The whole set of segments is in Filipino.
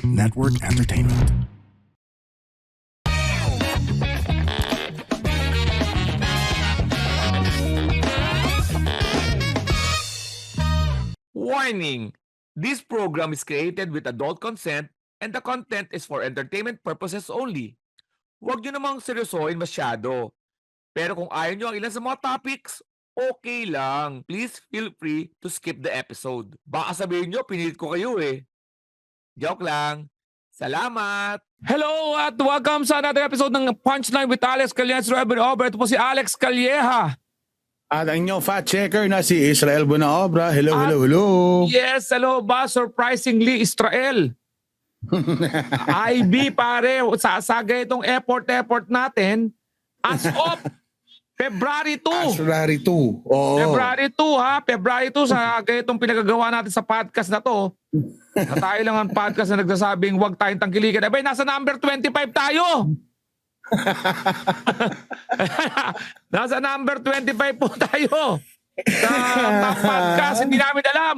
Network Entertainment. Warning! This program is created with adult consent and the content is for entertainment purposes only. Huwag nyo namang seryosohin masyado. Pero kung ayaw nyo ang ilan sa mga topics, okay lang. Please feel free to skip the episode. Baka sabihin nyo, pinilit ko kayo eh. Joke lang. Salamat! Hello at welcome sa another episode ng Punchline with Alex Calleja at Israel Buenaobra. Ito po si Alex Calleja. At ang inyong fact checker na si Israel Buenaobra. Hello, hello, hello. Yes, hello ba? Surprisingly, Israel. IB pare, sasagay itong effort natin as of February 2. February 2. Oo. February 2 ha, February 2 sa itong pinagagawa natin sa podcast na to. Na tayo lang ang podcast na nagsasabing huwag tayong tangkilikan. Abay, nasa number 25 tayo. Nasa number 25 po tayo. Sa podcast, hindi namin alam.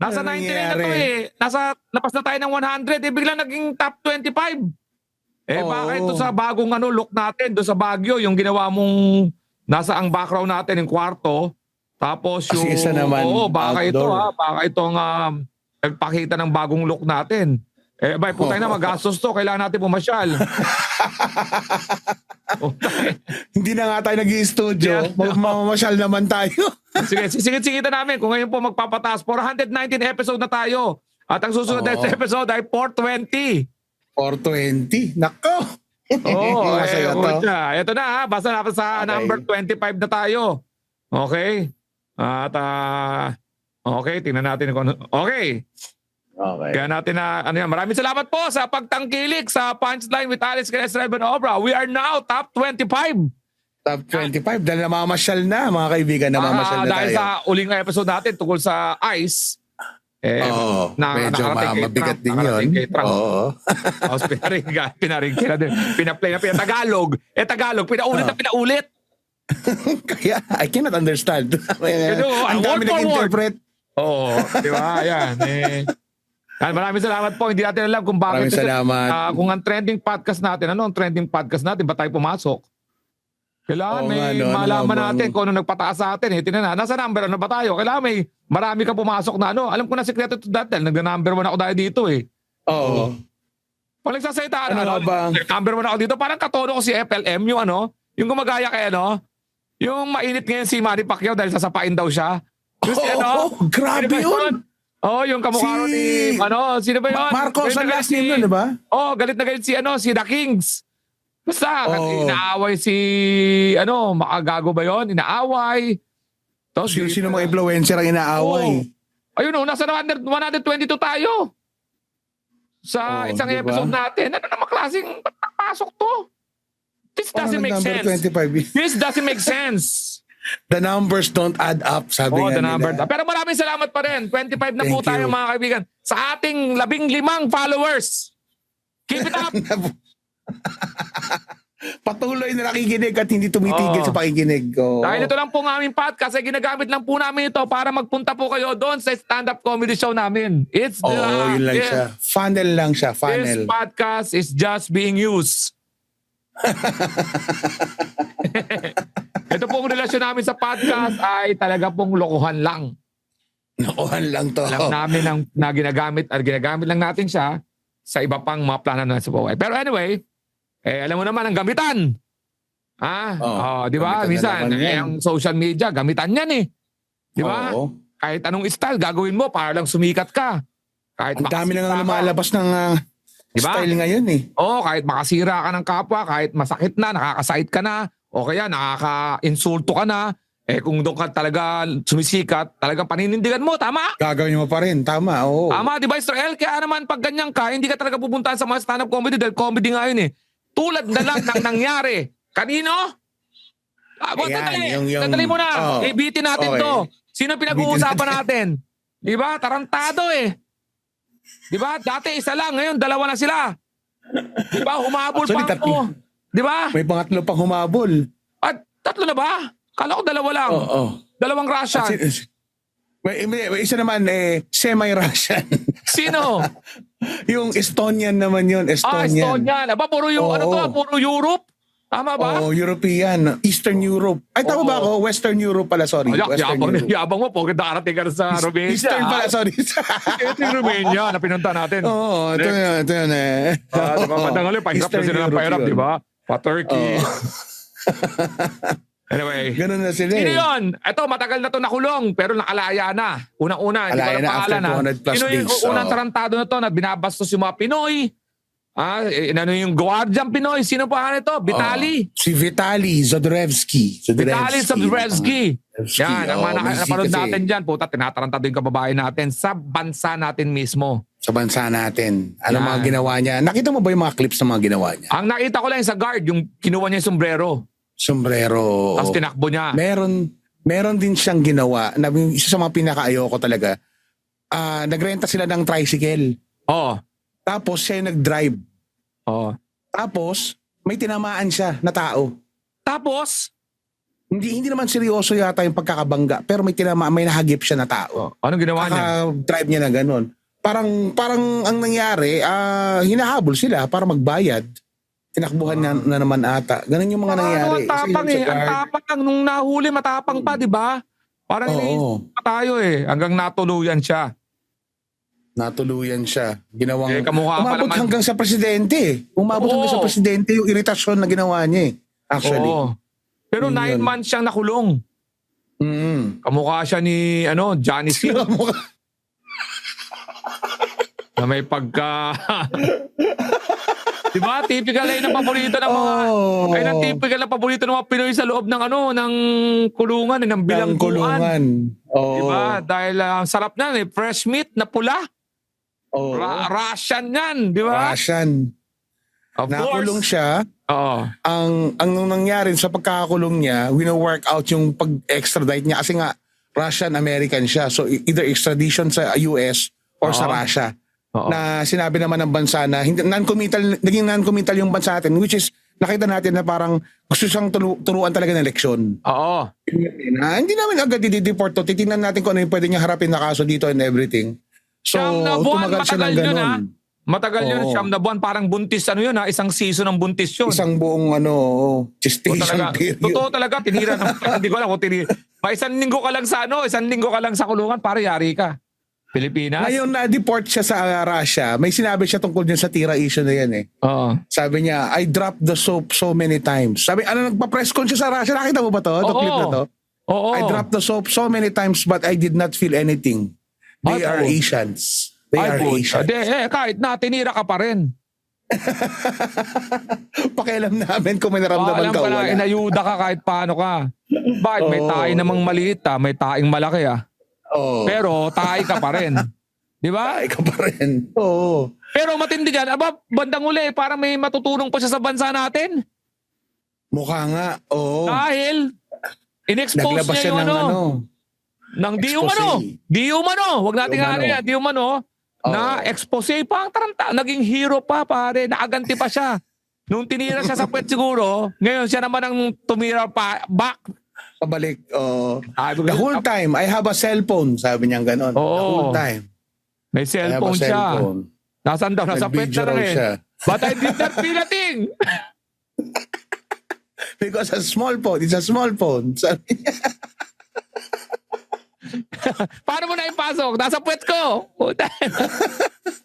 Nasa 99 na to eh. Napas na tayo ng 100 eh. Biglang naging top 25. Eh baka ito sa bagong look natin. Doon sa Baguio, yung ginawa mong nasa ang background natin, yung kwarto. Tapos yung... Kasi isa naman baka ito outdoor. ha. Baka itong nagpakita ng bagong look natin. Eh bay, putay na magastos to. Kailangan natin pumasyal. Hindi na nga tayo nag-i-studio. Yeah. Mamamasyal naman tayo. Sige, sisingit-singitan namin kung ngayon po magpapataas. 419 episode na tayo. At ang susunod na episode ay 420. 420. Nako. Masaya to. Ito na ha. Basta na sa Okay. number 25 na tayo. Okay? At okay, tingnan natin kung ano. Okay. Okay. Kaya natin na maraming salamat po sa pagtangkilik sa Punchline with Alex Calleja at Israel Buenaobra. We are now top 25. Top 25. Dahil namamasyal na, mga kaibigan. Namamasyal na Dahil tayo. sa uling episode natin tungkol sa ice, medyo mabigat din yun. Oo. Tapos pinaring pinaplay na Tagalog. Tagalog, pinaulit na pinaulit. Kaya, I cannot understand. word Ang dami for nag-interpret. Oo, di ba? Ayan. Maraming salamat po. Hindi natin alam kung bakit. Maraming salamat. Kung ang trending podcast natin, ang trending podcast natin, ba tayo pumasok? Kailangan malaman natin kung ano nagpataas sa atin. Tingnan na, nasa number ano ba tayo? Kailangan may marami kang pumasok na Alam ko na sikreto to that dahil nag-number 1 ako dahil dito eh. Oo. Pag nagsasalita, Bang? number 1 ako dito, parang katono ko si FLM, yung yung gumagaya kay yung mainit ngayon si Manny Pacquiao dahil sasapain daw siya. Grabe yun. Yung kamukha ni sino ba yun? Marcos ang last name nun, di ba? Galit na galit si The Kings. Basta, inaaway si makagago ba yun? Inaaway. Tapos, Sino mga influencer ang inaaway? Ayun nasa 122 tayo. Sa isang diba? episode natin. Ano naman klaseng pasok to? This doesn't make sense. 25. This doesn't make sense. The numbers don't add up, sabi nga The nila. number. Pero maraming salamat pa rin. 25 na po Thank tayo you. mga kaibigan. Sa ating 15 followers. Keep it up. Patuloy na nakikinig at hindi tumitigil sa pakikinig. Dahil ito lang po ang aming podcast ay ginagamit lang po namin ito para magpunta po kayo doon sa stand-up comedy show namin. It's yun lang siya. Funnel lang siya, This funnel. podcast is just being used. Ito pong relasyon namin sa podcast ay talaga pong lokohan lang. Nakuhan lang to. Alam namin na ginagamit lang natin siya sa iba pang mga plano na sa buhay. Pero anyway, alam mo naman ang gamitan. Di ba? gamitan na Minsan, naman yan. ang social media, gamitan yan eh. Di ba? Oo. Kahit anong style, gagawin mo para lang sumikat ka. Kahit Ang dami na makasira nga ka. lumalabas ng Diba? style ngayon eh. Kahit makasira ka ng kapwa, kahit masakit na, nakakasait ka na, o kaya nakaka-insulto ka na, kung doon ka talaga sumisikat, talagang paninindigan mo, tama? Gagawin mo pa rin, tama. Oo. Tama, di ba Israel? Kaya naman pag ganyan ka, hindi ka talaga pupuntahan sa mga stand-up comedy dahil comedy nga yun eh. Tulad na lang ng nangyari. Kanino? Sandali mo na. Ibitin natin to. Sino pinag-uusapan natin? Di ba? Tarantado eh. Di ba? Dati isa lang, ngayon dalawa na sila. Di ba? Humabol Actually, pa ako. Di ba? May pangatlo pang humabol. At tatlo na ba? Kala ko dalawa lang. Oo. Dalawang Russian. May isa naman, semi-Russian. Sino? Yung Estonian naman yun. Estonian. Estonian. Aba, puro yung, ano to, Oo. puro Europe. Tama ba? Oo, European. Eastern Europe. Ay, tama ba ako? Western Europe pala, sorry. Western Europe. Yabang mo po, nakarating ka na sa Romania. Eastern pala, sorry. Ito yung Romania na pinunta natin. Oo, ito yun eh. Diba, Patangali, pahirap na Eastern sila ng Europe pahirap, yun. di ba? Pa-Turkey. Oo. Anyway. Ganun na sila Sino eh. yun? Ito, matagal na to nakulong, pero nakalaya na. Unang-una, hindi ko Alaya alam na pangalan. after 200 plus Sino yung days, unang oo. tarantado na to na binabastos yung mga Pinoy? Ano yung Guardian Pinoy? Sino pa ito? Vitali. Si Vitaly Zodorevsky. Vitali Zodorevsky. Yan, ang mga napanood kasi natin dyan. Puta, tinatarantado yung kababae natin sa bansa natin mismo. sa bansa natin. Ano Yan. mga ginawa niya? Nakita mo ba yung mga clips ng mga ginawa niya? Ang nakita ko lang yung sa guard, yung kinuha niya yung sombrero. Sombrero. Tapos tinakbo niya. Meron din siyang ginawa. Na, isa sa mga pinaka-ayoko talaga. Nagrenta sila ng tricycle. Oo. Tapos siya yung nag-drive. Oo. Tapos may tinamaan siya na tao. Tapos, Hindi naman seryoso yata yung pagkakabangga. Pero may nahagip siya na tao. anong ginawa niya? Drive niya na ganun. Parang ang nangyari, hinahabol sila para magbayad. Tinakbuhan na naman ata. Ganun yung mga nangyari. Ang tapang Isa eh. yun sa Ang guard. tapang nung nahuli, matapang pa, di ba? Parang iniisip pa tayo eh. Hanggang natuluyan siya. Natuluyan siya. Ginawang Kamukha pa umabot naman. hanggang sa presidente. Umabot hanggang sa Oo. presidente yung iritasyon na ginawa niya eh. Actually. Oo. Pero Yun 9 yun. months siyang nakulong. Kamukha siya ni Johnny Sins na may pagka... Diba? Typical ay ng paborito ng mga... Oh. Ay ng typical na paborito ng mga Pinoy sa loob ng ng kulungan, ng Ng bilangguan. kulungan. Oo. Diba? Dahil sarap na fresh meat na pula. Oo. Russian yan, di ba? Russian. Of Nakulong course. siya. Oo. Ang nangyari sa pagkakakulong niya, wino-work out yung pag-extradite niya kasi nga Russian-American siya. So either extradition sa US or sa Oo. Russia. Oo. Na sinabi naman ng bansa na naging non-committal yung bansa natin, which is nakita natin na parang gusto siyang turuan talaga ng leksyon. Oo. Hindi namin agad i-deport to. Titingnan natin kung ano yung pwede niya harapin na kaso dito and everything. So, Siyam na buwan, tumagal siya ng matagal yun, ganun. Matagal yun, Oo. 9 na buwan. Parang buntis isang season ng buntis yun. Isang buong Totoo gestation talaga. period. Totoo talaga, tinira hindi ko alam kung tinira. Isang linggo ka lang isang linggo ka lang sa kulungan, para yari ka. Pilipinas? Ngayon na-deport siya sa Russia, may sinabi siya tungkol dyan sa tira issue na yan eh. Oo. Sabi niya, I dropped the soap so many times. Sabi, nagpa-press con siya sa Russia. Nakita mo ba to? Ito Oo. clip na to? Oo. I dropped the soap so many times but I did not feel anything. They Ay, are po. Asians. They are Asians. Kahit na, tinira ka pa rin. Pakialam namin kung may naramdaman Alam ka o ka na, wala. inayuda ka kahit paano ka. Bakit? May Oo. tayo namang maliit may taing malaki Oo. Pero tayo ka pa rin. Di ba? Ay ka pa rin. Oo. Pero matindi dyan, bandang uli, parang may matutulong pa siya sa bansa natin. Mukha nga. Oo. Dahil, in-expose Naglabas niya siya yung ng ng di expose. umano. Di umano. Huwag natin Di umano. ano yan. Di umano. Na expose pa. Naging hero pa, pare. Nakaganti pa siya. Nung tinira siya sa puwet siguro, ngayon siya naman ang tumira pa back. Pabalik. Oo. Sabi ko, The whole time, I have a cellphone. Sabi niya ganon. Oo. The whole time. may I have a cellphone siya. cellphone. Nasaan daw? Nasa puwet Nag-video na raw rin. siya. But I did not feel a thing. Because a small phone, it's a small phone. Sabi niya. Paano mo na ipasok? Nasa puwet ko. Puta.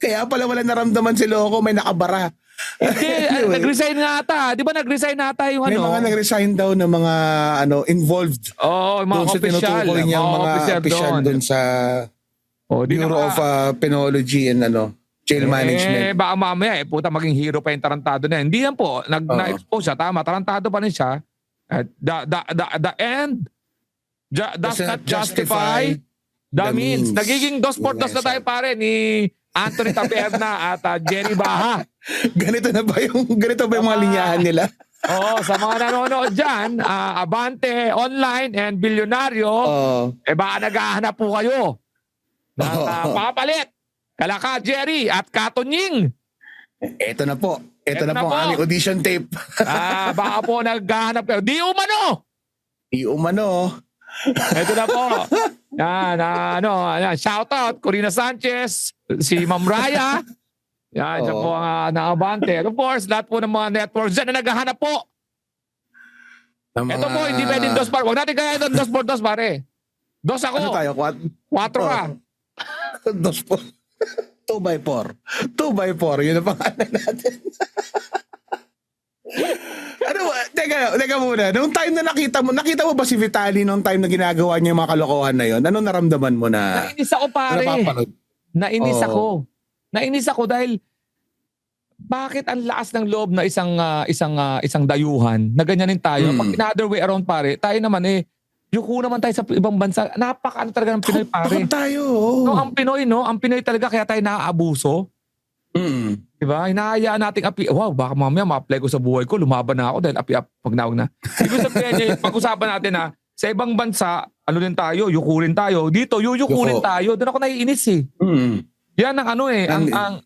Kaya pala wala naramdaman si Loco, may nakabara. Hindi, nag-resign na ata. Di ba nag-resign na ata yung May mga nag-resign daw ng mga involved Oo, yung mga doon sa official. tinutukoy niyang mga official doon sa Di Bureau na of Penology and jail management. Baka mamaya, puta maging hero pa yung tarantado na yan. Hindi yan po. Na-expose siya. Tama, tarantado pa rin siya. The end does not justify the means. Nagiging 2x2 na tayo pare ni Anthony Taperna at Jenny Baha. Ganito ba yung mga linyahan nila? Oo, sa mga nanonood dyan, Abante, Online, and Bilyonaryo, baka naghahanap po kayo ng papalit. Kalaka Jerry at Katonying. Ito na po. Ito Eto na po ang aming audition tape. Baka po naghahanap kayo. Di umano! Di umano. Ito na po. Yan, shout out, Corina Sanchez, si Ma'am Raya. Yan, siya Oo. po ang naabante. And of course, lahat po ng mga networks dyan na naghahanap po. Ng Ito mga- po, hindi pwedeng dos par. Huwag natin kaya ito, dos por dos, pare. Dos ako, Ano tayo? 4 ka. Dos po. 2x4. 2x4. Yun ang pangalan natin. Ano ba? Teka muna. Nung time na nakita mo ba si Vitali nung time na ginagawa niya yung mga kalokohan na yun? Ano naramdaman mo na Nainis ako, pare. napapanood? Nainis Oo. ako. Nainis ako dahil bakit ang lakas ng loob na isang dayuhan na ganyanin tayo? Mm. Pag in other way around, pare, tayo naman yuko naman tayo sa ibang bansa. Napaka talaga ng Pinoy, pare. Takot tayo. Oo. No, ang Pinoy talaga kaya tayo naaabuso. Mm. Diba? Hinahayaan nating wow, baka mamaya ma-apply ko sa buhay ko, lumaban na ako dahil pag nawag na. Ibig sabihin niya, pag-usapan natin na sa ibang bansa, ano din tayo, yukurin tayo. Dito, yuyukurin Yuko. tayo. Doon ako naiinis eh. Mm. Yan ang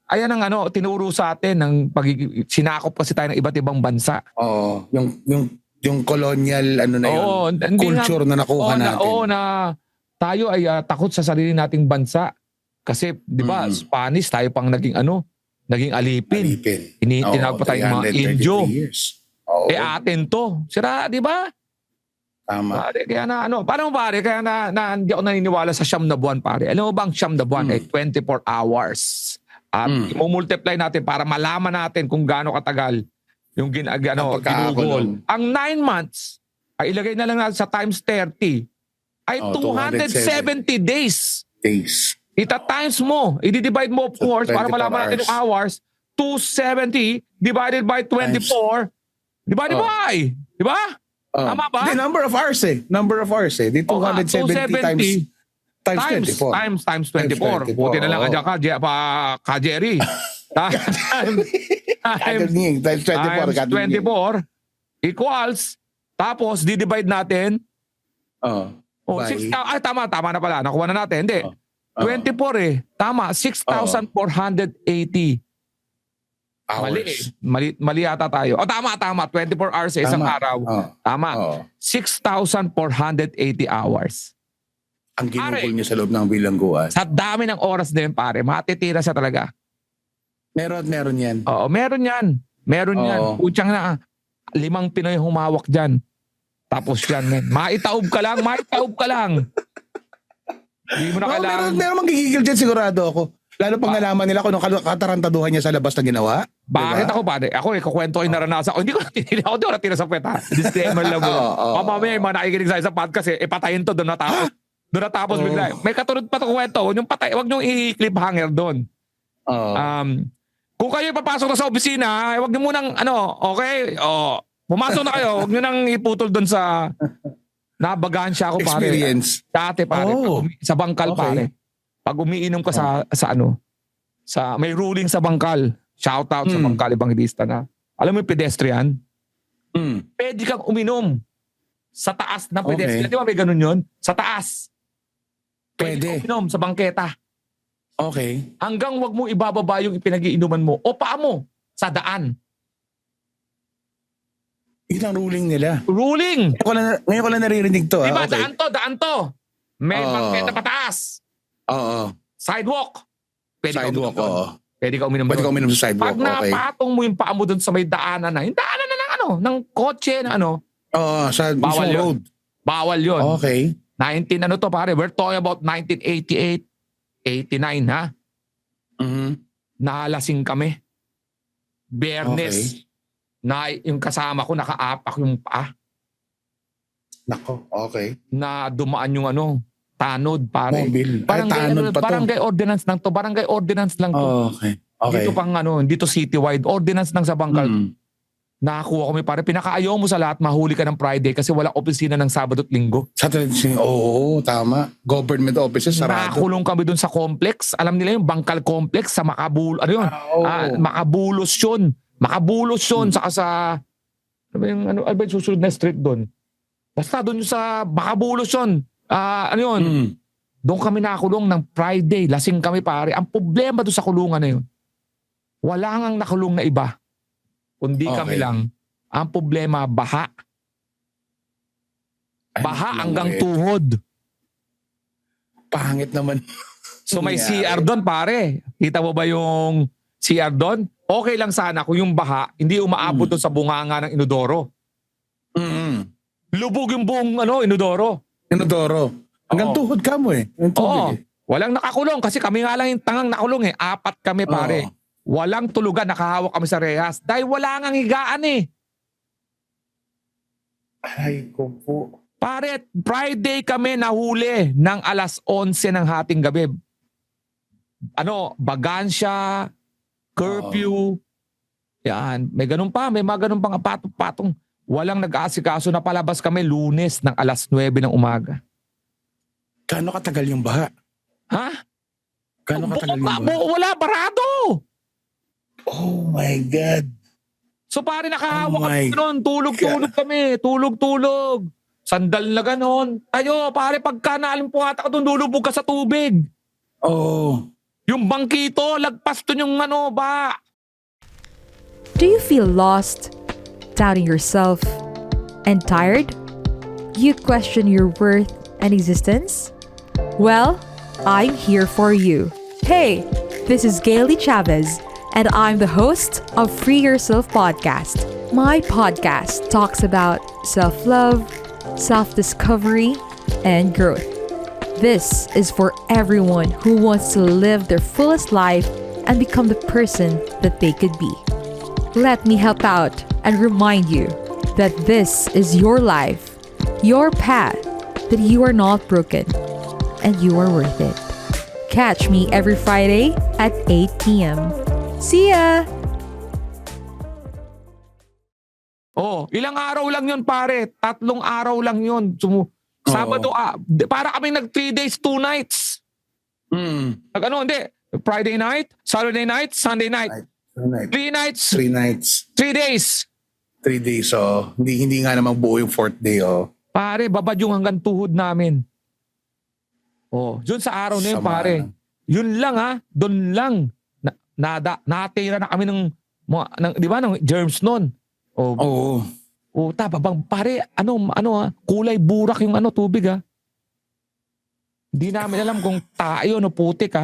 ayan ang tinuro sa atin ng sinakop kasi tayo ng iba't ibang bansa. Oo. Yung colonial ano na yun. Oo, hindi Culture na nakuha natin. na tayo ay takot sa sarili nating bansa. Kasi, di ba, Spanish, tayo pang naging alipin. Alipin. Tinawag pa tayo mga 333 Indio. years. Oo. Atin to. Sira, di ba? Tama. Pare, kaya paano pare, kaya hindi ako naniniwala sa siyam na buwan, pare. Alam mo ba ang siyam na buwan ay 24 hours. At i-multiply natin para malaman natin kung gaano katagal yung ginugol. pagkakakulong. Ang 9 months, ay ilagay na lang natin sa times 30, ay 270 days. Days. Ita-times mo, i-divide mo of So, course para 24 malaman natin yung hours. 270 divided by 24 divided by, di ba? Tama ba? The number of hours eh. Number of hours eh. Di 270 times 24. times 24. Buti na lang andyan ka, Jerry. Times 24. Times 24 equals, tapos di-divide natin. Oh. By- 6,000, tama na pala. Nakuha na natin. Hindi. 24 eh. Tama, 6,480. Mali eh. Hours. Mali yata tayo. Tama. 24 hours sa isang Tama. araw. Oh. Tama. Oh. 6,480 hours. Ang ginugol Pare. niya sa loob ng bilangguan. Sa dami ng oras na yun, pare, matitira siya talaga. Meron yan. Oo, meron yan. Meron yan. Oo. Putsang na, 5 Pinoy humawak dyan. Tapos yan, men. Maitaob ka lang. Hindi mo na kailangan. Meron magigigil dyan sigurado ako. Lalo pag nalaman nila kung anong katarantaduhan niya sa labas na ginawa. Bakit Diba? ako, pare? Ako, kukwento ko yung naranasan ko. Hindi ko natira sa puwet, ha? Disclaimer lang muna. Oo. Mamaya, yung mga nakikinig sa podcast, patayin to, doon natapos. Doon natapos Oo. bigla. May katunod pa to kwento. Huwag niyong i-cliffhanger doon. Oo. Kung kayo papasok na sa opisina, huwag niyo munang, okay? Pumasok na kayo, huwag niyo nang iputol doon sa nabagahan siya ako, pare. Experience. Dati, pare. Oh. Sa bangkal, Okay. pare. Pag umiinom ka sa may ruling sa bangkal. Shout out sa bangkal, ebangelista na. Alam mo yung pedestrian? Pwede kang uminom sa taas ng Okay. pedestrian. Di ba may ganun yun? Sa taas. Pwede. kang uminom sa bangketa. Okay. Hanggang wag mo ibababa yung ipinag-iinuman mo o paa mo sa daan. Yun ang ruling nila. Ruling! Ngayon ko lang naririnig to. Diba? Okay. Daan to. May Oo. bangketa pataas. Oo. Sidewalk. Pwede Sidewalk, ka uminom doon. oo. Pwede ka uminom Pwede ka doon. uminom sa sidewalk. Pag Okay. napatong mo yung paa mo doon sa may daanan na, yung daanan na ng kotse na Oo, sa Bawal mismong yun. road. bawal yun. Okay. 19 to pare, we're talking about 1988, 89 ha. Mhm. Nalasing kami. Biyernes. Na yung kasama ko nakaapak yung paa. Nako, okay. Na dumaan yung tanod pare. Mobile. Ay, Barangay, tanod pa to. barangay ordinance lang to. Barangay ordinance lang to. Okay. Okay. Dito pang dito citywide. Ordinance lang sa Bangkal. Mm. Nakakuha kami pare. Pinakaayaw mo sa lahat, mahuli ka ng Friday kasi walang opisina ng Sabado at Linggo. Sa tradisyon, oo, tama. Government offices, sarado. Nakakulong kami dun sa complex. Alam nila yung Bangkal complex sa Makabulos. Ano yun? Oo. Makabulos yun. Makabulos yun. Saka sa... Ano ba yung susunod na street doon? Basta doon sa Makabulos yun. Ano yun? Mm. Doon kami nakakulong ng Friday. Lasing kami pare. Ang problema doon sa kulungan na yun, wala ngang nakulong na iba. Kundi Okay. kami lang. Ang problema, baha. Baha Ano hanggang eh. tuhod. Pangit naman. So may nangyari. CR doon pare. Kita mo ba yung CR doon? Okay lang sana kung yung baha hindi umaabot doon sa bunganga ng inodoro. Mm-mm. Lubog yung buong inodoro. Inodoro. Hanggang Oo. tuhod ka mo eh. Yung tubig Oo. eh. Walang nakakulong kasi kami nga lang yung tangang nakulong eh. 4 kami pare. Oo. Walang tulugan, nakahawak kami sa rehas. Dahil wala ngang higaan eh. Ay, ko po. Pare, Friday kami nahuli ng alas 11 ng hating gabi. Bagansya, curfew. Yan. May ganun pa. May mga ganun pang patong-patong. Walang nag-aasikaso na palabas kami Lunes ng alas 9 ng umaga. Gaano katagal yung baha? Ha? Gaano katagal yung baha? Wala, parado. Oh my God. So pare, Oh nakahawak my kami noon. Tulog-tulog kami. Tulog-tulog. Sandal na ganon. Tayo, pare, pagka naalimpuhata ka doon, lulubog ka sa tubig. Oh. Yung bangkito, lagpas doon yung ba? Do you feel lost, doubting yourself, and tired? You question your worth and existence? Well, I'm here for you. Hey, this is Gailey Chavez, and I'm the host of Free Yourself Podcast. My podcast talks about self-love, self-discovery, and growth. This is for everyone who wants to live their fullest life and become the person that they could be. Let me help out and remind you that this is your life, your path, that you are not broken and you are worth it. Catch me every Friday at 8 p.m. See ya! Ilang araw lang yun pare. 3 araw lang yun. Sabado, para kaming nag 3 days, 2 nights. Hindi. Friday night, Saturday night, Sunday night. 3 nights, 3 nights. 3 days. 3 days, oh. Hindi nga naman buo yung 4th day, oh. Pare, babad yung hanggang tuhod namin. Yun sa araw na yun, Sama pare. na. Yun lang doon lang. Natira na kami ng di ba, ng germs nun. Oo. Babang, pare, kulay burak yung tubig Hindi namin alam kung tayo o putik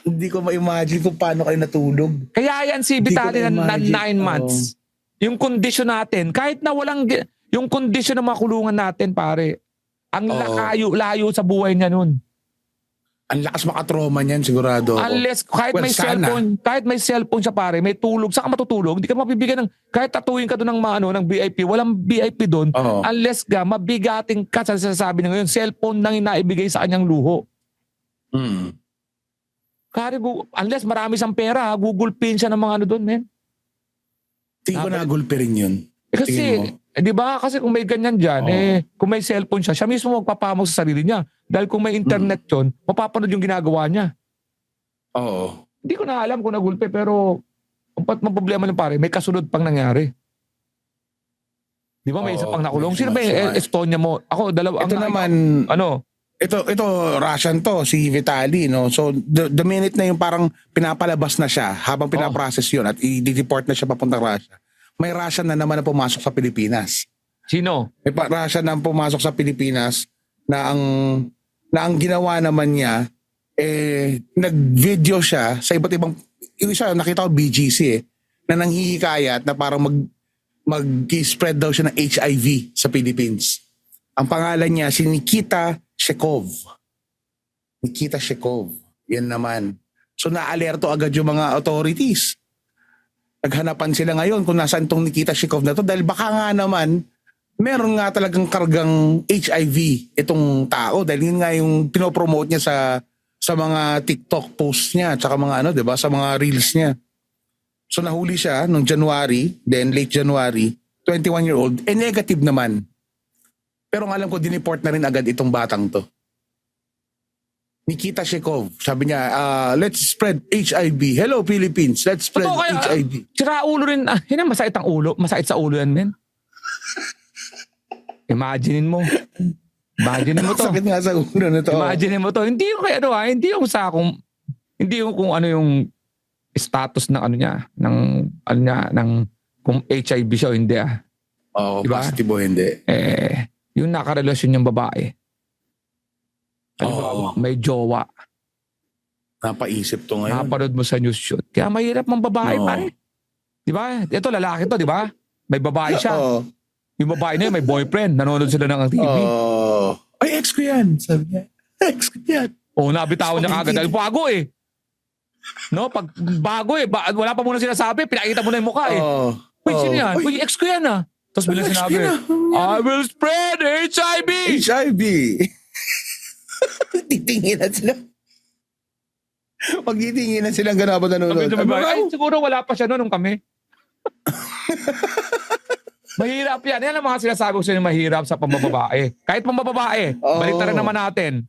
Hindi ko ma-imagine kung paano kayo natulog. Kaya yan si Hindi ko Vitali na na-imagine. 9 months. Yung kondisyon natin, kahit na yung kondisyon ng mga kulungan natin, pare, ang layo sa buhay niya nun. Ang lakas makatrauma niyan, sigurado ako. Unless, kahit Well, may sana. cellphone siya pare, may tulog, saan ka matutulog? Hindi ka mabibigyan ng, kahit tatuwin ka doon ng VIP, walang VIP doon. Oo. Unless mabigating ka sa sasabi na ngayon, cellphone nang inaibigay sa kanyang luho. Kari, unless marami siyang pera, Google Pin siya ng mga doon, men. Tingin ko nagulpi rin yun. Kasi, Tingin mo? di ba? Kasi kung may ganyan dyan, kung may cellphone siya mismo magpapamok sa sarili niya. Dahil kung may internet yun, mapapanood yung ginagawa niya. Oo. Hindi ko na alam kung nagulpe, pero ang problema lang pare, may kasunod pang nangyari. Di ba may isa pang nakulong? Sino ba yung Estonia mo? Ako, dalawa. Ito naman, ito Russian to, si Vitali, no? So, the minute na yung parang pinapalabas na siya, habang pinaprocess yun at i-deport na siya papuntang Russia, may Russian na naman na pumasok sa Pilipinas. Sino? May Russian na pumasok sa Pilipinas na ang ginawa naman niya, nag-video siya sa iba't ibang, yung isa, nakita ko BGC na nanghihikayat na parang mag-spread daw siya ng HIV sa Philippines. Ang pangalan niya, si Nikita Shekov. Nikita Shekov. Yan naman. So naalerto agad yung mga authorities. Naghanapan sila ngayon kung nasaan tong Nikita Shekov na to dahil baka nga naman meron nga talagang kargang HIV itong tao dahil yun nga yung pinopromote niya sa mga TikTok posts niya at saka mga 'di ba, sa mga reels niya. So nahuli siya nung January, then late January, 21-year-old, negative naman. Pero ang alam ko dineport na rin agad itong batang to. Nikita Shekov, sabi niya, let's spread HIV. Hello Philippines, let's spread HIV. Sira ulo rin. Yan ang masakit ang ulo. Masakit sa ulo yan, men. Imaginein mo. Imaginein mo to. Sakit nga sa ulo na to. Imaginein mo to. Hindi yung hindi yung sa hindi yung kung ano yung status ng ng kung HIV siya o hindi Oo, Diba? positive o hindi. Yung nakarelasyon yung babae. Oo. May jowa. Napaisip to ngayon. Napanood mo sa news yun. Kaya mahirap mang babae, Oo. pare. Di ba? Ito, lalaki to, di ba? May babae siya. Oo. Yung babae na yun, may boyfriend. Nanonood sila ng TV. Oo. Ay, ex ko yan. Sabi niya. Ex ko yan. Oo, nabitawan niya So, kagad. Dahil bago eh. No, pag bago eh. Wala pa muna sinasabi. Pinakita mo na yung mukha eh. Oo. Uy, sino yan? Uy, Uy, ex ko yan ah. Tapos bilang ex ko sinabi, yan, I will spread HIV! HIV. Titinginan sila. Magtitinginan silang ganun habang nanonood. Sabi Ano ba, raw? ay, siguro wala pa siya noon nung kami. Mahirap yan. Yan ang mga sinasabi ko sa inyo mahirap sa pambababae. Kahit pambababae, Oo. baliktaran naman natin.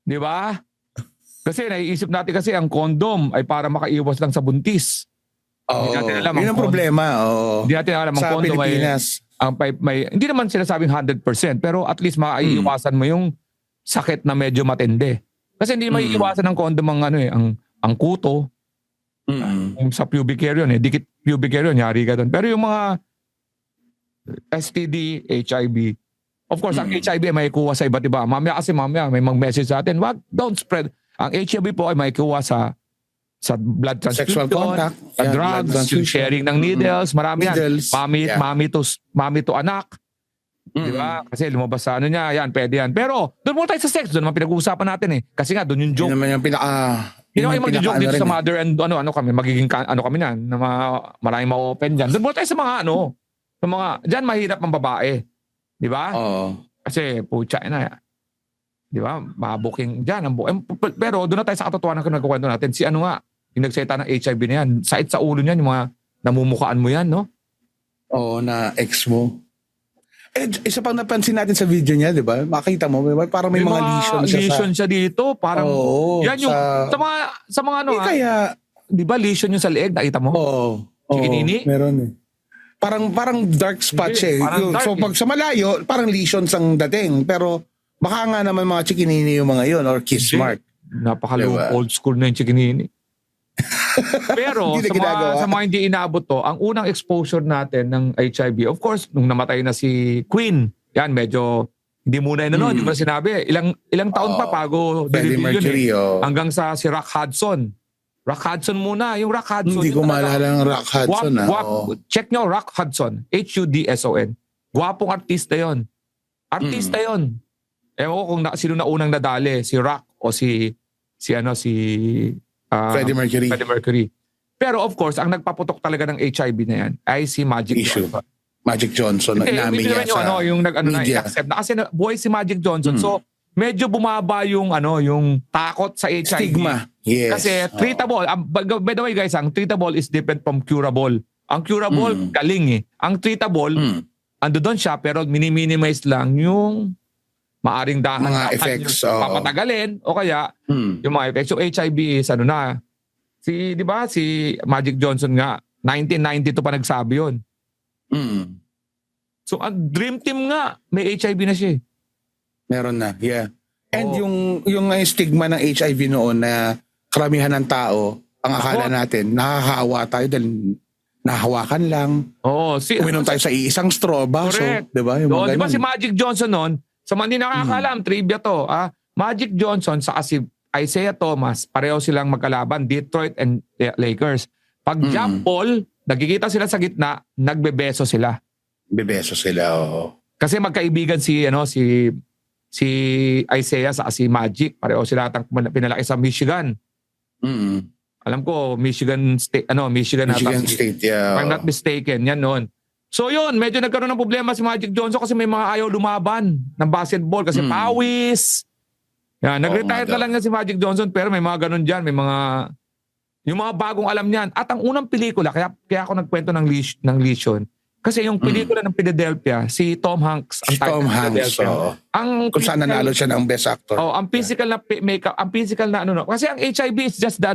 Di ba? Kasi naiisip natin kasi ang condom ay para makaiwas lang sa buntis. Oo. Hindi natin alam ang Yun ang problema. Oo. Hindi natin alam ang Sa condom ay Pilipinas. hindi naman sinasabing 100% pero at least maiiwasan mo yung sakit na medyo matindi. Kasi hindi maiiwasan ng condom ang kuto, yung sa pubic hair yun dikit pubic hair yun, yari ka doon. Pero yung mga STD, HIV, of course, ang HIV ay may kuha sa iba't iba. Mamaya may mag-message sa atin, don't spread. Ang HIV po ay may kuha sa blood transfusion, Sexual contact. sa Yeah, blood drugs, yung transfusion. sharing ng needles, marami yan. Needles. Yeah. Mami to anak. Di ba? Kasi lumabas sa yan, pwede yan. Pero doon muna tayo sa sex, doon naman pinag-uusapan natin eh. Kasi nga, doon yung Yun joke. naman yung pinaka... Hindi naman yung mag-joke dito sa rin eh. mother and ano kami, magiging kami na maraming ma-open dyan. Doon muna tayo sa mga sa mga, dyan mahirap ang babae. Di ba? Oo. Kasi pucha na. Di ba? Mabuking dyan. Pero doon na tayo sa katotohanan kung nagkukwento natin. Si yung nagseta ng HIV na yan. Sakit sa ulo niyan, yung mga namumukaan mo yan, no? Oo, na ex mo. Isa pang napansin natin sa video niya, di ba? Makita mo, parang may mga lesion siya lesion siya dito. Parang, Oo, yan yung, sa mga kaya, di ba lesion yung sa leeg, nakita mo? oo. Chikinini? Meron eh. Parang dark spot siya eh. Parang dark So pag sa malayo, parang lesions ang dating. Pero baka nga naman mga chikinini yung mga yun or kiss mark. Napaka-low Diba? old school na yung chikinini. Pero Hindi na ginagawa. sa mga hindi inabot to, ang unang exposure natin ng HIV, of course, nung namatay na si Queen, yan medyo hindi muna yun, hindi mo na sinabi. Ilang taon pa bago Freddie dinivil yun Mercury, hanggang sa si Rock Hudson. Rock Hudson muna. Yung Rock Hudson. Hindi ko yun talaga. maalala ng Rock Hudson. Check nyo, Rock Hudson. Hudson. Gwapong artista yon. Artista yon. Ewan ko kung sino na unang nadali, si Rock o si Freddie Mercury. Freddie Mercury. Pero of course, ang nagpaputok talaga ng HIV na yan ay si Magic Issue. Johnson. Magic Johnson. Hindi, Inamin niya yung, sa yung media. accept na. Kasi buhay si Magic Johnson. So, medyo bumaba yung takot sa HIV. Stigma. Yes. Kasi treatable. By the way guys, ang treatable is different from curable. Ang curable, galing eh. Ang treatable, ando doon siya pero minimize lang yung maaring dahan Mga effects. papatagalin o kaya yung mga effects. So HIV is di ba si Magic Johnson nga 1992 pa nagsabi yun. So ang dream team nga may HIV na siya. Meron na. Yeah. And yung stigma ng HIV noon na karamihan ng tao, ang akala natin, nakakahawa tayo dahil nahawakan lang. Oo. Uminom tayo sa iisang straw, baso. Correct. Diba? Yung mga Di ba ganun. si Magic Johnson noon, sa mga hindi nakakaalam, trivia to. Magic Johnson sa si Isaiah Thomas, pareho silang magkalaban, Detroit and Lakers. Pag jump ball, nagkikita sila sa gitna, nagbebeso sila. Bebeso sila, oo. Kasi magkaibigan si Isaiah sa si Magic, pareho sila pinalaki sa Michigan. Alam ko Michigan State, Michigan State, yeah. If I'm not mistaken, yan noon. So yun, medyo nagkaroon ng problema si Magic Johnson kasi may mga ayaw lumaban ng basketball kasi pawis. Yan, nag-retire na lang yan si Magic Johnson pero may mga ganun dyan, may mga yung mga bagong alam niyan. At ang unang pelikula, kaya ako nagkwento ng lesion, kasi yung pelikula ng Philadelphia, si Tom Hanks. Si Tom Hanks, oo. Kung saan nanalo siya ng best actor. Ang physical na makeup, ang physical na kasi ang HIV is just the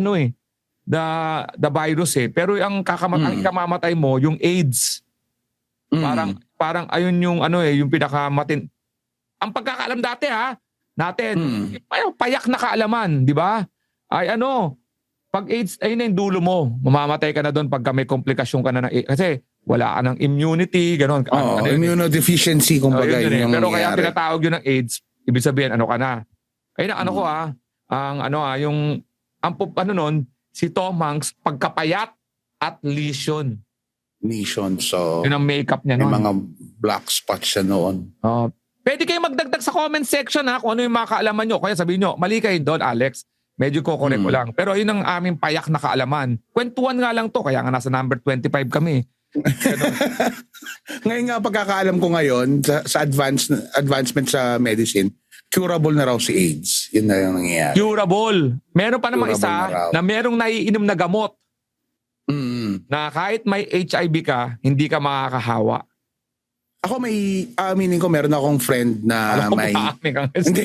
virus eh. Pero ang ikamamatay mo, yung AIDS. Parang ayun yung yung pinakamatin. Ang pagkakaalam dati natin, payak na kaalaman, di ba? Ay pag AIDS, ayun na yung dulo mo. Mamamatay ka na doon pagka may komplikasyon ka na ng AIDS. Kasi wala ka ng immunity, gano'n. Oo, Yun eh. immunodeficiency, kumbaga, Yun eh. yun yung Pero kaya nangyayari. tinatawag yun ng AIDS, ibig sabihin, ano ka na? Ayun ang ano ko yung, nun, si Tom Hanks, pagkapayat at lesion. Nation, so Yun ang makeup niya may nun. mga black spots siya noon. Pwede kayo magdagdag sa comment section ha, kung ano yung mga kaalaman nyo. Kaya sabihin nyo, mali kayo doon, Alex. Medyo ko-correct ko lang. Pero yun ang aming payak na kaalaman. Kwentuhan nga lang to, kaya nga nasa number 25 kami. Ngayon nga, pagkakaalam ko ngayon, sa advancement sa medicine, curable na raw si AIDS. Yun na yung nangyayari. Curable. Meron pa namang Curable isa na raw. na merong naiinom na gamot Mm. na kahit may HIV ka, hindi ka makakahawa. Ako aminin ko, meron akong friend na Alam ko may... maamin kang Hindi.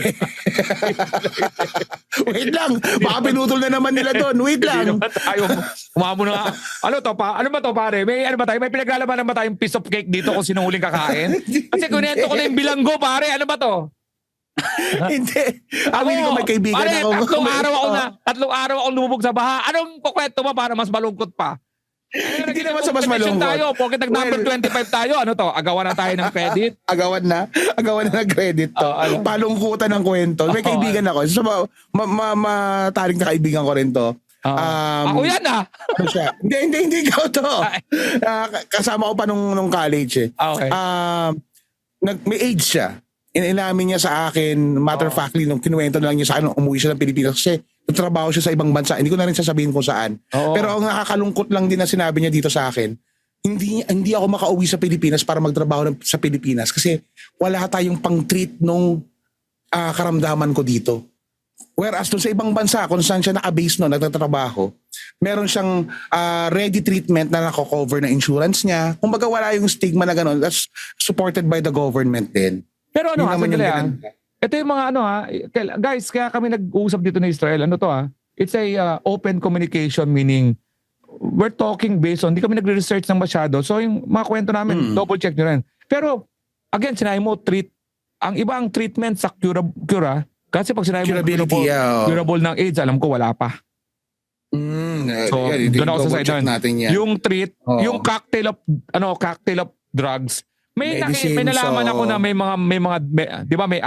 Wait lang. Baka pinutol na naman nila doon. Wait Hindi lang. naman tayo. Umamo na nga. Ano ba to pare? May pinaglalaban ba tayong piece of cake dito kung sino huling kakain? Kasi kunento ko na yung bilanggo pare. Ano ba to? Hindi. Aminin ko, may kaibigan pare, ako. tatlong araw akong lumubog sa baha. Anong kukwento mo para mas malungkot pa? Hindi naman sa mas malungkot. Tayo, porket nag-number 25 tayo. Ano to? Agawan na tayo ng credit? Agawan na ng credit to. Palungkutan ng kwento. May kaibigan ako. So, mataling na kaibigan ko rin to. Ako yan Ano siya? Hindi ikaw to. Kasama ko pa nung college eh. Okay. May age siya. Inamin niya sa akin, matter of factly, nung kinuwento na lang niya sa akin, nung umuwi siya ng Pilipinas kasi trabaho siya sa ibang bansa. Hindi ko na rin sasabihin kung saan. Oo. Pero ang nakakalungkot lang din na sinabi niya dito sa akin, hindi ako makauwi sa Pilipinas para magtrabaho sa Pilipinas kasi wala tayong pang-treat nung karamdaman ko dito. Whereas doon sa ibang bansa, kung saan siya naka-base noon, nagtatrabaho, meron siyang ready treatment na nako-cover na insurance niya. Kumbaga wala yung stigma na gano'n. That's supported by the government din. Pero Yun naman yung sandali ganun. ito yung mga guys, kaya kami nag-uusap dito na Israel. It's a open communication, meaning we're talking based on, hindi kami nagre-research ng masyado. So yung mga kwento namin, double check nyo rin. Pero again, sinabi mo, ang ibang treatment sa cure, kasi pag sinabi mo Curability, curable ng AIDS, alam ko wala pa. So, doon ako sa side natin yan. Yung Oo. yung cocktail of drugs. May Medicine, nalaman so- ako na may mga 'di ba may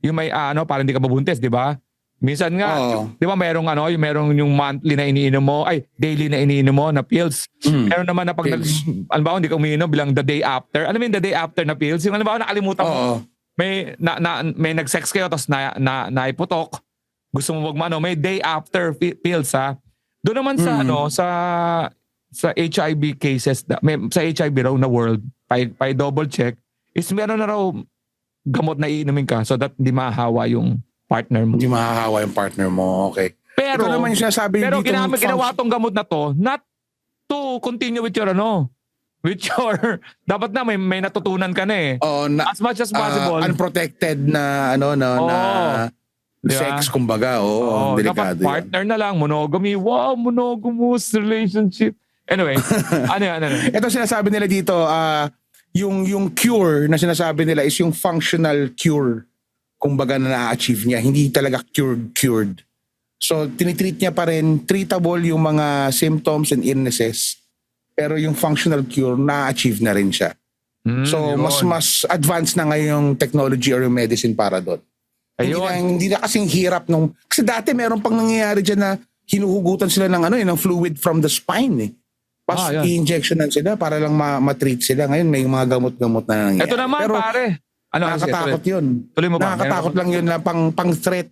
yung may para hindi ka mabuntis, 'di ba? Minsan nga, Oo. 'di ba merong yung monthly na iniinom mo, daily na iniinom mo na pills. Meron naman na pag Pills. hindi ka umiinom bilang the day after. Alam mo yung the day after na pills? Yung nakalimutan mo. Oo. May nag-sex kayo tapos naiputok. Gusto mo may day after pills ha. Doon naman sa HIV cases, sa HIV raw na world, pa double check, is meron na raw gamot na iinumin ka so that hindi mahahawa yung partner mo. Hindi mahahawa yung partner mo. Okay. Pero Ito naman yung sinasabi pero dito. ginawa tong gamot na to not to continue with your dapat na may natutunan ka na eh. As much as possible. Unprotected na na Diba? sex, kumbaga. Dapat Delikado yan. partner na lang, monogamy. Wow, monogamous relationship. Anyway, ano. Ito sinasabi nila dito, yung cure na sinasabi nila is yung functional cure. Kumbaga na na-achieve niya. Hindi talaga cured. So, tinitreat niya pa rin, treatable yung mga symptoms and illnesses. Pero yung functional cure, na-achieve na rin siya. So, yun. mas advanced na ngayon yung technology or yung medicine para doon. Ayun. Hindi na kasing hirap nung... Kasi dati meron pang nangyayari dyan na hinuhugutan sila ng ng fluid from the spine eh. Pas i-injectionan sila para lang ma-treat sila. Ngayon may mga gamot-gamot na nangyayari. Ito naman, pero pare. nakakatakot yun. Tuloy mo ba? Nakakatakot lang yun na pang-threat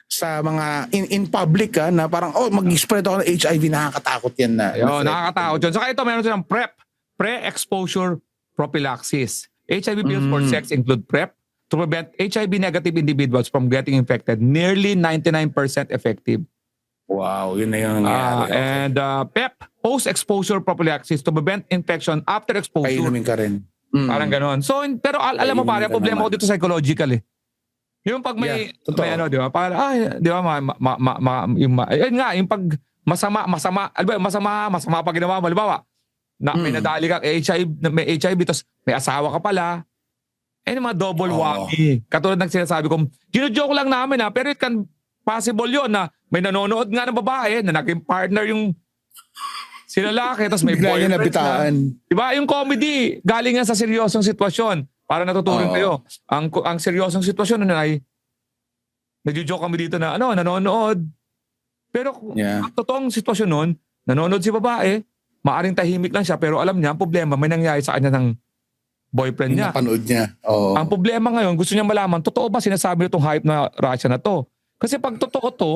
sa mga in public na parang mag-spread ako ng HIV, nakakatakot yan na. Nakakatakot yun. Saka ito meron silang PrEP, pre-exposure prophylaxis. HIV pills for sex include PrEP to prevent HIV-negative individuals from getting infected. Nearly 99% effective. Wow, yun na yung nangyayari. And PEP, post-exposure prophylaxis to prevent infection after exposure. Painumin ka rin. Parang ganon. So, pero alam mo pare, problema ko dito psychological eh. Yung pag may di ba? Para di ba yung pag masama pag ginawa mo, halimbawa, may nadali ka may HIV tapos may asawa ka pala. Yung mga double whammy. Katulad ng sinasabi ko, gino-joke lang namin pero it can possible yun na may nanonood nga ng babae na naging partner yung Si lalaki, tapos may Bigla niya boyfriend nabitaan. na. Diba? Yung comedy, galing yan sa seryosong sitwasyon. Para natutunan Oo. kayo. Ang seryosong sitwasyon nun ay, nagjo-joke kami dito na, nanonood. Pero Yeah. ang totoong sitwasyon nun, nanonood si babae, maaring tahimik lang siya, pero alam niya, ang problema, may nangyari sa kanya ng boyfriend Yung niya. napanood niya. Oo. Ang problema ngayon, gusto niya malaman, totoo ba sinasabi nitong hype na Russia na to? Kasi pag totoo to,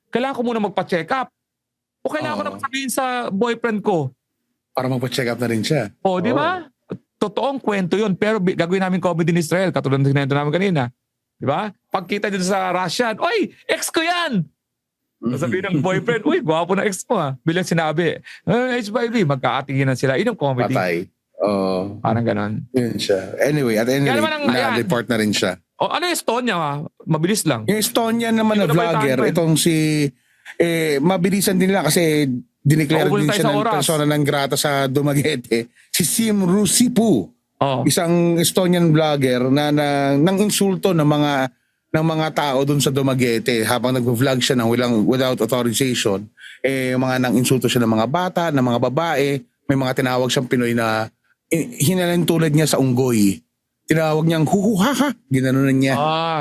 kailangan ko muna magpa-check up. O kailangan ko Oo. na sabihin sa boyfriend ko. Para magpa-check up na rin siya. O, di ba? Totoong kwento yun. Pero gagawin namin comedy in Israel, katulad ng sinento namin kanina. Di ba? Pagkita dito sa Russian, oy, ex ko yan! Sabihin ng boyfriend, uy, gwapo na ex mo ha. Bilang sinabi, HYB, magkaatinginan sila. Yun yung comedy. Patay. Oo. Parang ganon. Yun siya. Anyway, at any Kaya rate, naman ang- ayan. na-report na rin siya. O, ano yung Estonia ha? Mabilis lang. Yung Estonian naman na Hindi ko na vlogger, balitaan, itong si, mabilisan din nila kasi dineclare Maubos din tayo siya sa ng oras. persona ng grata sa Dumaguete. Si Sim Rusipu, Oh. isang Estonian vlogger na nang insulto ng mga tao doon sa Dumaguete habang nag-vlog siya without authorization. Mga nang insulto siya ng mga bata, ng mga babae, may mga tinawag siyang Pinoy na hinalan tulad niya sa unggoy. Tinawag niyang huhuhaha, ginanunan niya.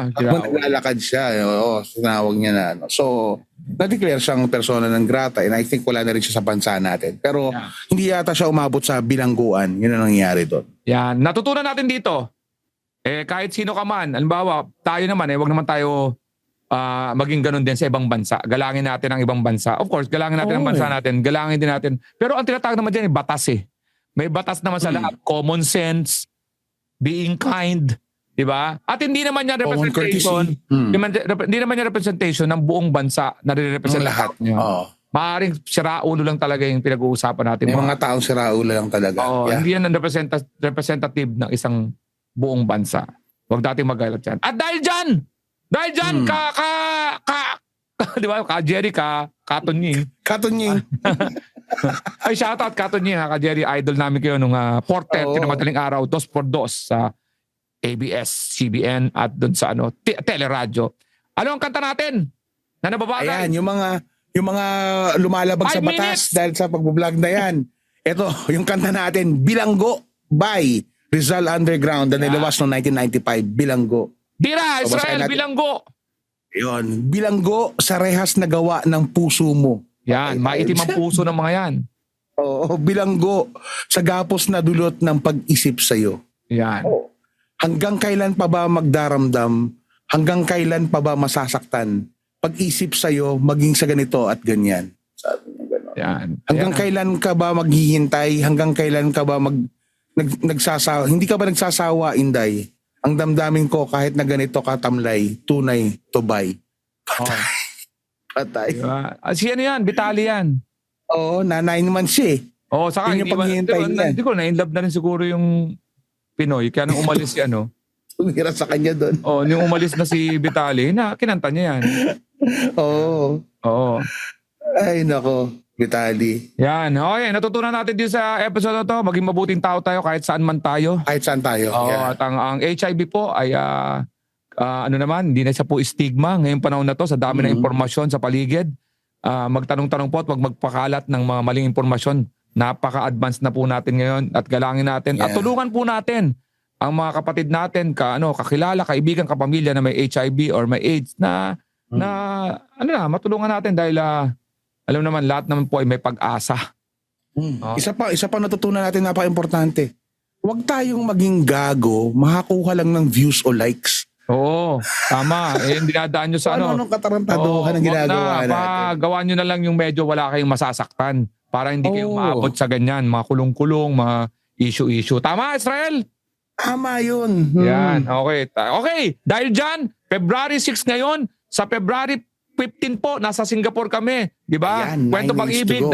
Habang naglalakad siya, tinawag niya na. So, na-declare siyang persona ng grata and I think wala na rin siya sa bansa natin. Pero hindi yata siya umabot sa bilangguan. Yun ang nangyari doon. Yan. Natutunan natin dito. Kahit sino ka man, halimbawa, tayo naman, wag naman tayo maging ganun din sa ibang bansa. Galangin natin ang ibang bansa. Of course, galangin natin ang bansa natin. Galangin din natin. Pero ang tinatawag naman dyan, batas eh. May batas naman sa lahat. Common sense, being kind, di ba? At hindi naman yan Common representation. courtesy. Hindi naman yan representation ng buong bansa na Ang re-represent lahat. niya. Oo. Maaring siraulo lang talaga yung pinag-uusapan natin. May mga taong siraulo lang talaga. Oo, Yeah. hindi yan ang representative ng isang buong bansa. Huwag natin magalat yan. At dahil dyan, di ba, Jerry, Katon Ying. Katunying. Ay, shoutout Katon Ying, Jerry, idol namin kayo nung 4:30 na madaling araw, 2x2 sa ABS-CBN at doon sa teleradyo. Ano ang kanta natin? Na nababagay? Ayan, yung mga lumalabag sa 5 batas minutes. dahil sa pagbablog na yan. Ito, yung kanta natin, Bilanggo by Rizal Underground na nilawas noong 1995, Bilanggo. Dira, Babasahin Israel, natin. bilanggo. Yun, Bilanggo sa rehas na gawa ng puso mo. Yan, maitim ang puso ng mga yan. Oo, bilanggo sa gapos na dulot ng pag-isip sa'yo. Yan. Hanggang kailan pa ba magdaramdam? Hanggang kailan pa ba masasaktan? Pag-isip sa'yo, maging sa ganito at ganyan. Sabi niya gano'n. Yan. Hanggang Yan. kailan ka ba maghihintay? Hanggang kailan ka ba nagsasawa? Hindi ka ba nagsasawa, Inday? Ang damdamin ko kahit na ganito katamlay, tunay to buy. Oh, Patay. diba? Si ano yan, Vitali yan. Oo, nanay naman siya eh. Oo, saka Yun yung paghihintay niya. Hindi ko, na-inlove na rin siguro yung Pinoy. Kaya nung umalis si ano, Tumira sa kanya doon. nung umalis na si Vitali, kinanta niya yan. Oo. Oo. Ay, nako. Vitali. Yan. Okay, natutunan natin din sa episode na to, maging mabuting tao tayo kahit saan man tayo. Kahit saan tayo. Oo, Yeah. at ang HIV po ay ano naman, hindi na siya po stigma ngayong panahon na to sa dami ng impormasyon sa paligid. Magtanong-tanong po at wag magpakalat ng mga maling impormasyon. Napaka-advanced na po natin ngayon at galangin natin at Yeah. tulungan po natin ang mga kapatid natin, kakilala, kaibigan, kapamilya na may HIV or may AIDS na matulungan natin dahil alam naman lahat naman po ay may pag-asa. Oh. Isa pa natutunan natin napaka-importante. Huwag tayong maging gago, makakuha lang ng views o likes. Oo, tama. Yung dinadaan nyo sa Anong katarantaduhan ang ginagawa natin? Gawa nyo na lang yung medyo wala kayong masasaktan para hindi kayo maabot sa ganyan, mga kulong-kulong, mga issue-issue. Tama, Israel? Tama yun. Yan, okay. Okay, dahil dyan, February 6 ngayon, sa February 15 po, nasa Singapore kami. Di ba? Ayan, 9 minutes to go.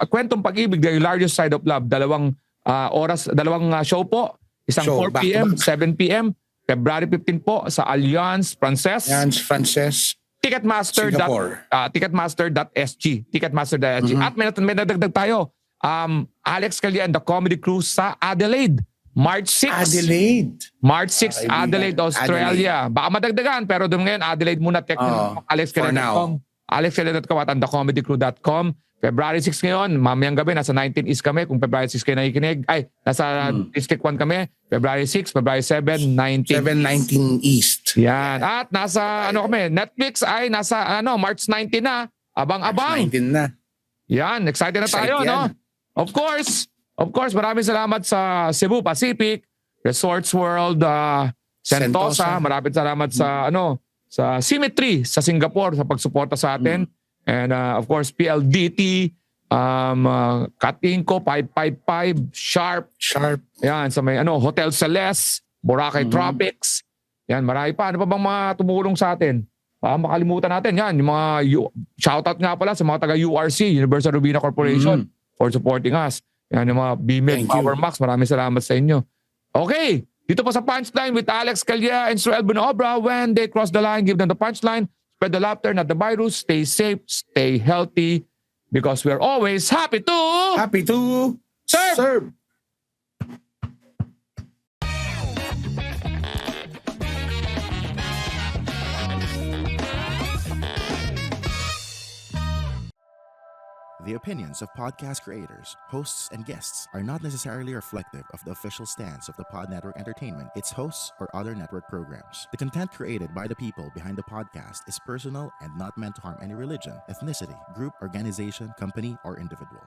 Kwentong Pag-ibig, the largest side of love. Dalawang show po. Isang Show, 4 p.m., back to 7 p.m. February 15 po sa Alliance Frances. Yan, Frances. Singapore. Ticketmaster.sg. Ticketmaster.sg. At may nadagdag tayo. Alex Calian, The Comedy Cruise sa Adelaide. March 6. Adelaide. March 6, Kaibigan. Adelaide, Australia. Baka madagdagan, pero doon ngayon, Adelaide muna. Check nyo For alexcalian.com. alexcalian.com at andacomedicrew.com. February 6 ngayon, mamayang gabi, nasa 19 East kami. Kung February 6 kayo nakikinig, nasa District 1 kami. February 6, February 7, 19. 719 East. Yan. At nasa, kami, Netflix ay nasa, March 19 na. Abang-abang. 19 na. Yan, excited na tayo, Excited no? yan. Of course, maraming salamat sa Cebu Pacific, Resorts World, Sentosa. Maraming salamat sa, sa Symmetry sa Singapore sa pagsuporta sa atin. And of course, PLDT, Katingko, 555, Sharp. Yan, sa may Hotel Celeste, Boracay Tropics. Yan, marami pa. Ano pa bang mga tumulong sa atin? Baka makalimutan natin. Yan, yung mga shoutout nga pala sa mga taga URC, Universal Robina Corporation, for supporting us. Yan, yung mga BMIL, Thank you. Power Max. Maraming salamat sa inyo. Okay, dito po sa Punchline with Alex Calya and Sir Elvin Obra. When they cross the line, give them the punchline. Spread the laughter, not the virus. Stay safe, stay healthy, because we're always happy to serve. The opinions of podcast creators, hosts, and guests are not necessarily reflective of the official stance of the Pod Network Entertainment, its hosts, or other network programs. The content created by the people behind the podcast is personal and not meant to harm any religion, ethnicity, group, organization, company, or individual.